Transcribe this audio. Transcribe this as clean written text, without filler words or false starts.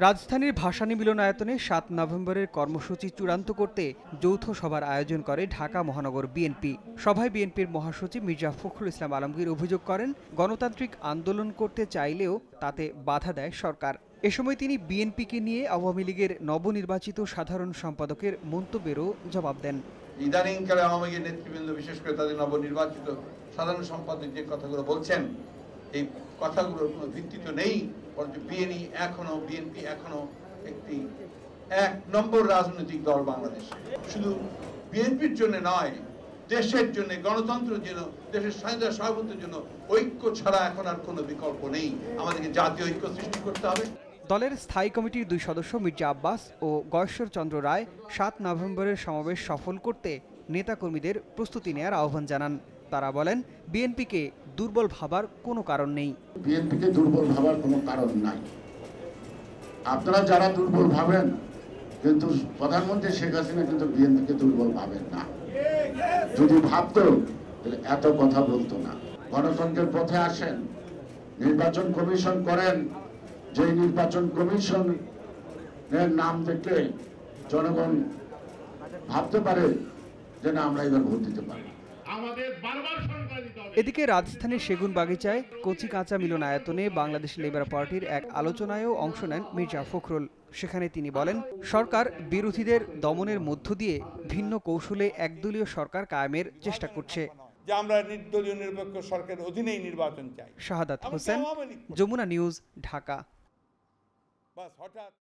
রাজধানীর ভাসানী মিলনায়তনে ৭ নভেম্বরের কর্মসূচি চূড়ান্ত করতে যৌথ সভার আয়োজন করে ঢাকা মহানগর বিএনপি। সভায় বিএনপির মহাসচিব মির্জা ফখরুল ইসলাম আলমগীর অভিযোগ করেন, গণতান্ত্রিক আন্দোলন করতে চাইলেও তাতে বাধা দেয় সরকার। এ সময় তিনি বিএনপিকে নিয়ে আওয়ামী লীগের নবনির্বাচিত সাধারণ সম্পাদকের মন্তব্যেরও জবাব দেন। ইদানিংকালে আওয়ামী লীগের নেতৃবৃন্দ, বিশেষ করে তাদের নবনির্বাচিত সাধারণ সম্পাদক যে কথাগুলো বলছেন, এই কথাগুলোর কোনো ভিত্তি তো নেই। বরঞ্চ বিএনপি এখনো একটি ১ নম্বর রাজনৈতিক দল বাংলাদেশে। শুধু বিএনপির জন্য নয়, দেশের জন্য, গণতন্ত্রের জন্য, দেশের স্বাধীনতা সার্বভৌমত্বের জন্য ঐক্য ছাড়া এখন আর কোনো বিকল্প নেই। আমাদেরকে জাতীয় ঐক্য সৃষ্টি করতে হবে। দলের স্থায়ী কমিটির ২ সদস্য মির্জা আব্বাস ও গয়েশ্বর চন্দ্র রায় ৭ নভেম্বরের সমাবেশ সফল করতে নেতাকর্মীদের প্রস্তুতি নেয়ার আহ্বান জানান। তারা বলেন, বিএনপিকে দুর্বল ভাবার কোনো কারণ নেই। বিএনপিকে দুর্বল ভাবার কোনো কারণ নাই। আপনারা যারা দুর্বল ভাবেন, কিন্তু প্রধানমন্ত্রী শেখ হাসিনা কিন্তু বিএনপিকে দুর্বল ভাবেন না। যদি ভাবত তাহলে এত কথা বলতো না। গণতন্ত্রের পথে আসেন, নির্বাচন কমিশন করেন। যে নির্বাচন কমিশনের নাম দেখলে জনগণ ভাবতে পারে যে না, আমরা এবার ভোট দিতে পারি। এদিকে রাজধানীর সেগুনবাগিচায় কচি কাঁচা মিলনায়তনে বাংলাদেশ লেবার পার্টির এক আলোচনায়ও অংশ নেন মির্জা ফখরুল। সেখানে তিনি বলেন, সরকার বিরোধীদের দমনের মধ্য দিয়ে ভিন্ন কৌশলে একদলীয় সরকার কায়েমের চেষ্টা করছে। যে আমরা নির্দলীয় নিরপেক্ষ সরকারের অধীনেই নির্বাচন চাই। শাহাদাত হোসেন, যমুনা নিউজ, ঢাকা।